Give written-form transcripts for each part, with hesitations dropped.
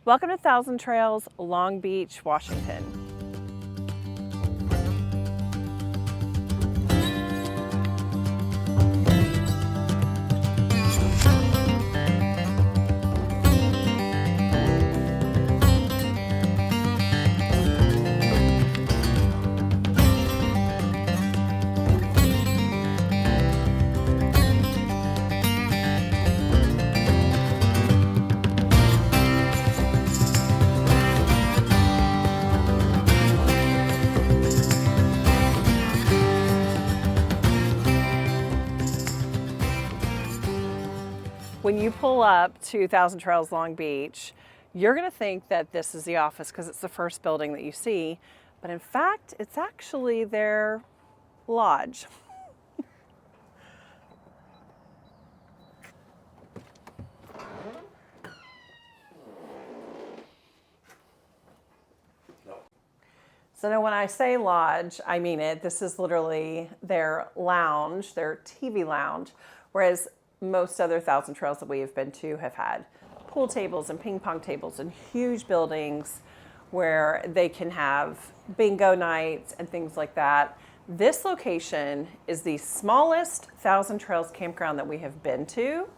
Welcome to Thousand Trails, Long Beach, Washington. When you pull up to Thousand Trails Long Beach, you're going to think that this is the office because it's the first building that you see, but in fact, it's actually their lodge. So now when I say lodge, I mean it. This is literally their lounge, their TV lounge, whereas most other Thousand Trails that we have been to have had pool tables and ping pong tables and huge buildings where they can have bingo nights and things like that. This location is the smallest Thousand Trails campground that we have been to,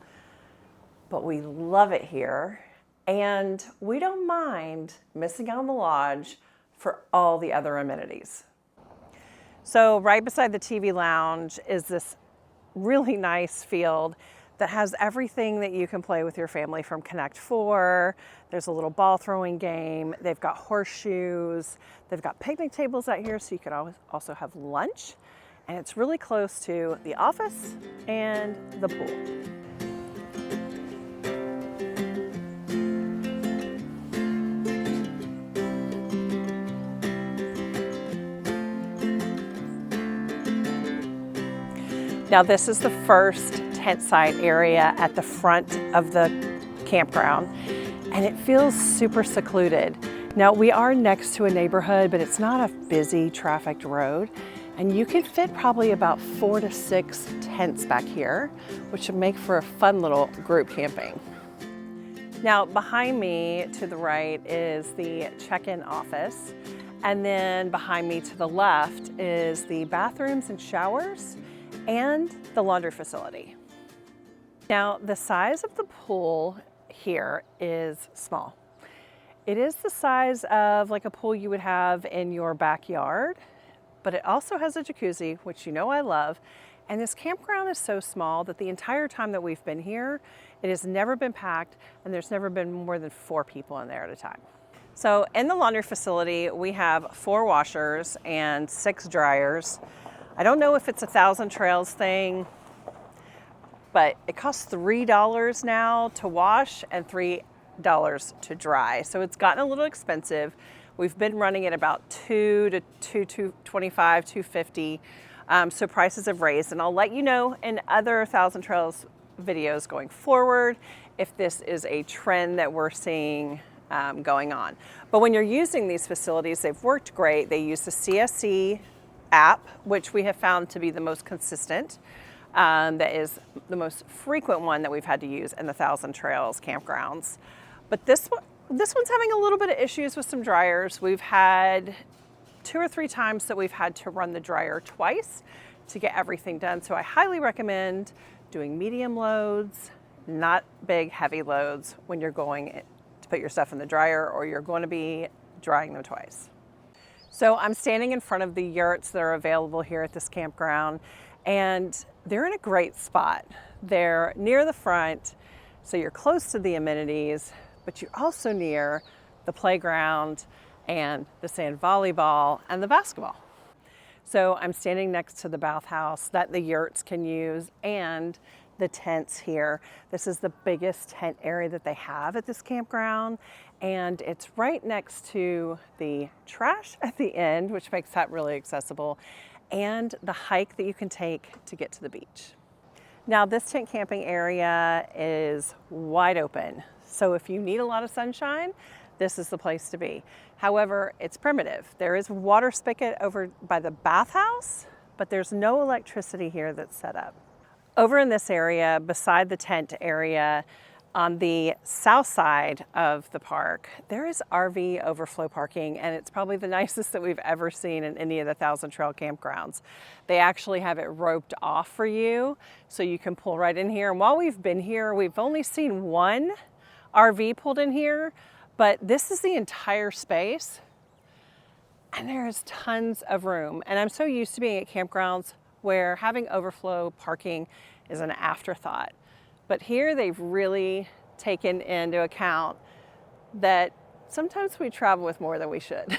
but we love it here and we don't mind missing out on the lodge for all the other amenities. So right beside the TV lounge is this really nice field that has everything that you can play with your family from Connect 4. There's a little ball throwing game. They've got horseshoes. They've got picnic tables out here so you can also have lunch. And it's really close to the office and the pool. Now this is the first tent site area at the front of the campground, and it feels super secluded. Now we are next to a neighborhood, but it's not a busy trafficked road, and you can fit probably about 4 to 6 tents back here, which would make for a fun little group camping. Now behind me to the right is the check-in office, and then behind me to the left is the bathrooms and showers and the laundry facility. Now, the size of the pool here is small. It is the size of like a pool you would have in your backyard, but it also has a jacuzzi, which you know I love. And this campground is so small that the entire time that we've been here, it has never been packed and there's never been more than 4 people in there at a time. So in the laundry facility, we have 4 washers and 6 dryers. I don't know if it's a Thousand Trails thing, but it costs $3 now to wash and $3 to dry. So it's gotten a little expensive. We've been running at about $2 to $2.25, $2.50. So prices have raised, and I'll let you know in other Thousand Trails videos going forward if this is a trend that we're seeing going on. But when you're using these facilities, they've worked great. They use the CSC app, which we have found to be the most consistent. That is the most frequent one that we've had to use in the Thousand Trails campgrounds. But this one's having a little bit of issues with some dryers. We've had 2 or 3 times that we've had to run the dryer twice to get everything done. So I highly recommend doing medium loads, not big heavy loads when you're going to put your stuff in the dryer or you're going to be drying them twice. So I'm standing in front of the yurts that are available here at this campground, and they're in a great spot. They're near the front, so you're close to the amenities, but you're also near the playground and the sand volleyball and the basketball. So I'm standing next to the bathhouse that the yurts can use and the tents here. This is the biggest tent area that they have at this campground, and it's right next to the trash at the end, which makes that really accessible, and the hike that you can take to get to the beach. Now this tent camping area is wide open, so if you need a lot of sunshine, this is the place to be. However, it's primitive. There is a water spigot over by the bathhouse, but there's no electricity here that's set up. Over in this area, beside the tent area, On the south side of the park, there is RV overflow parking, and it's probably the nicest that we've ever seen in any of the Thousand Trail campgrounds. They actually have it roped off for you, so you can pull right in here. And while we've been here, we've only seen one RV pulled in here, but this is the entire space, and there is tons of room. And I'm so used to being at campgrounds where having overflow parking is an afterthought. But here they've really taken into account that sometimes we travel with more than we should.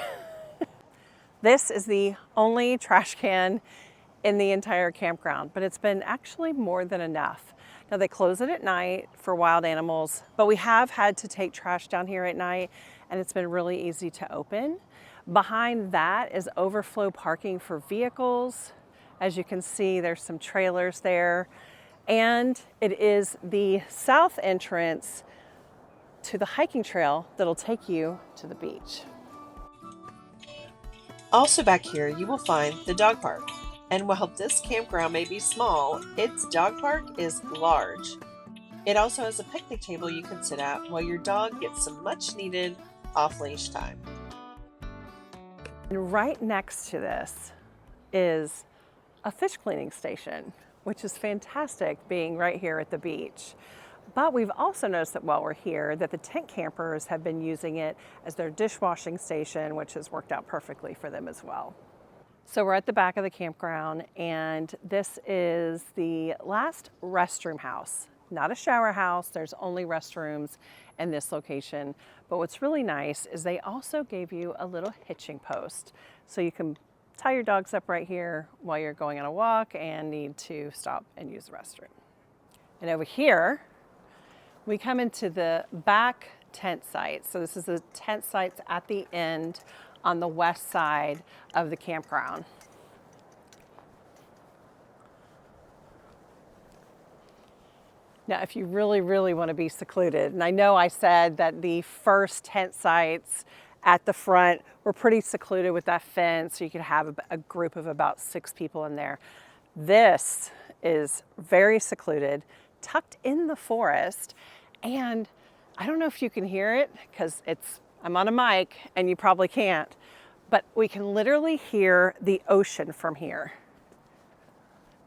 This is the only trash can in the entire campground, but it's been actually more than enough. Now they close it at night for wild animals, but we have had to take trash down here at night, and it's been really easy to open. Behind that is overflow parking for vehicles. As you can see, there's some trailers there. And it is the south entrance to the hiking trail that'll take you to the beach. Also back here, you will find the dog park. And while this campground may be small, its dog park is large. It also has a picnic table you can sit at while your dog gets some much needed off-leash time. And right next to this is a fish cleaning station, which is fantastic being right here at the beach. But we've also noticed that while we're here that the tent campers have been using it as their dishwashing station, which has worked out perfectly for them as well. So we're at the back of the campground, and this is the last restroom house. Not a shower house, there's only restrooms in this location. But what's really nice is they also gave you a little hitching post. So you can tie your dogs up right here while you're going on a walk and need to stop and use the restroom. And over here, we come into the back tent site. So this is the tent sites at the end on the west side of the campground. Now, if you really want to be secluded, and I know I said that the first tent sites at the front were pretty secluded with that fence, so you could have a group of about 6 people in there. This is very secluded, tucked in the forest, and I don't know if you can hear it because I'm on a mic and you probably can't, but we can literally hear the ocean from here.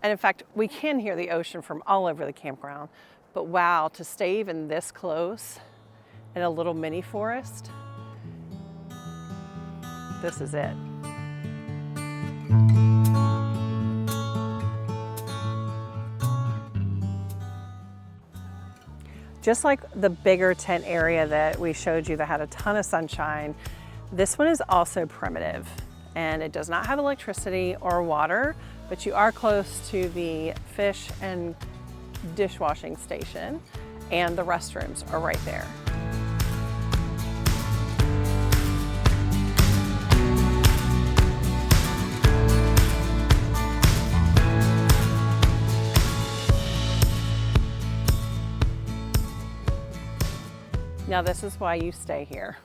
And in fact, we can hear the ocean from all over the campground, but wow, to stay even this close in a little mini forest, this is it. Just like the bigger tent area that we showed you that had a ton of sunshine, this one is also primitive, and it does not have electricity or water, but you are close to the fish and dishwashing station, and the restrooms are right there. Now this is why you stay here.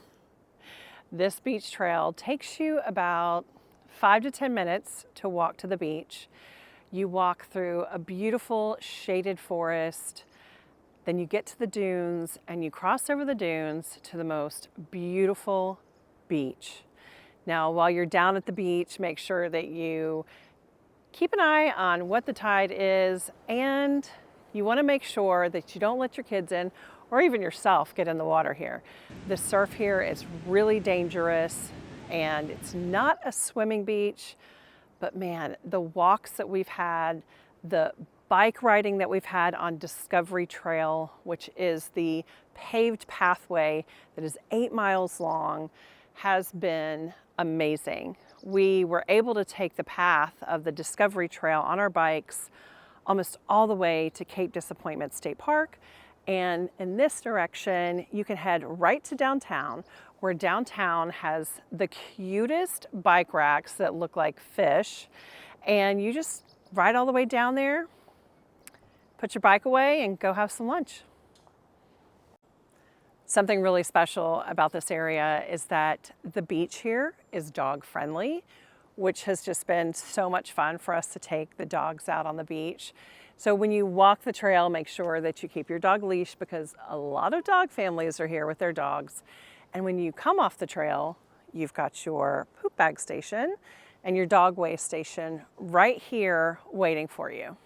This beach trail takes you about 5 to 10 minutes to walk to the beach. You walk through a beautiful shaded forest, then you get to the dunes and you cross over the dunes to the most beautiful beach. Now, while you're down at the beach, make sure that you keep an eye on what the tide is, and you want to make sure that you don't let your kids in or even yourself get in the water here. The surf here is really dangerous, and it's not a swimming beach, but man, the walks that we've had, the bike riding that we've had on Discovery Trail, which is the paved pathway that is 8 miles long, has been amazing. We were able to take the path of the Discovery Trail on our bikes almost all the way to Cape Disappointment State Park. And in this direction, you can head right to downtown, where downtown has the cutest bike racks that look like fish. And you just ride all the way down there, put your bike away, and go have some lunch. Something really special about this area is that the beach here is dog friendly, which has just been so much fun for us to take the dogs out on the beach. So when you walk the trail, make sure that you keep your dog leashed because a lot of dog families are here with their dogs. And when you come off the trail, you've got your poop bag station and your dog waste station right here waiting for you.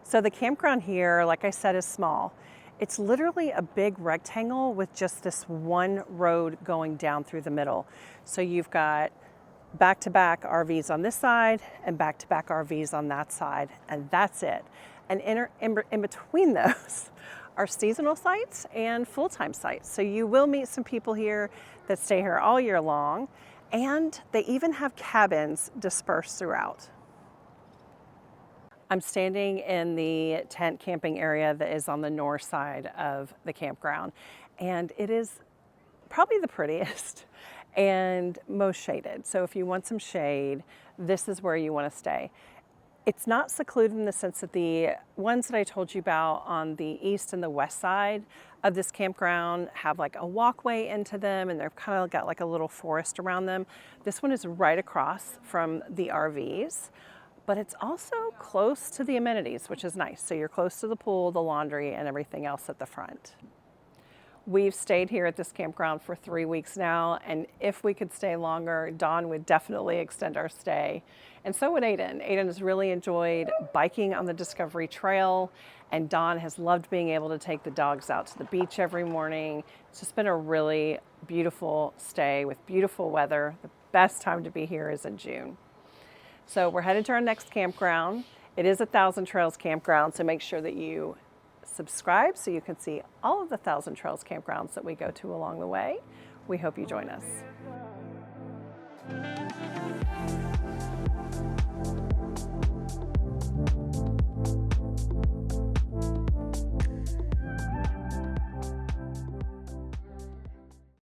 So the campground here, like I said, is small. It's literally a big rectangle with just this one road going down through the middle. So you've got back-to-back RVs on this side and back-to-back RVs on that side, and that's it. And in between those are seasonal sites and full-time sites. So you will meet some people here that stay here all year long, and they even have cabins dispersed throughout. I'm standing in the tent camping area that is on the north side of the campground, and it is probably the prettiest and most shaded. So if you want some shade, this is where you want to stay. It's not secluded in the sense that the ones that I told you about on the east and the west side of this campground have like a walkway into them, and they've kind of got like a little forest around them. This one is right across from the RVs, but it's also close to the amenities, which is nice. So you're close to the pool, the laundry, and everything else at the front. We've stayed here at this campground for 3 weeks now, and if we could stay longer, Dawn would definitely extend our stay. And so would Aiden. Aiden has really enjoyed biking on the Discovery Trail, and Dawn has loved being able to take the dogs out to the beach every morning. It's just been a really beautiful stay with beautiful weather. The best time to be here is in June. So we're headed to our next campground. It is a Thousand Trails campground, so make sure that you subscribe so you can see all of the Thousand Trails campgrounds that we go to along the way. We hope you join us.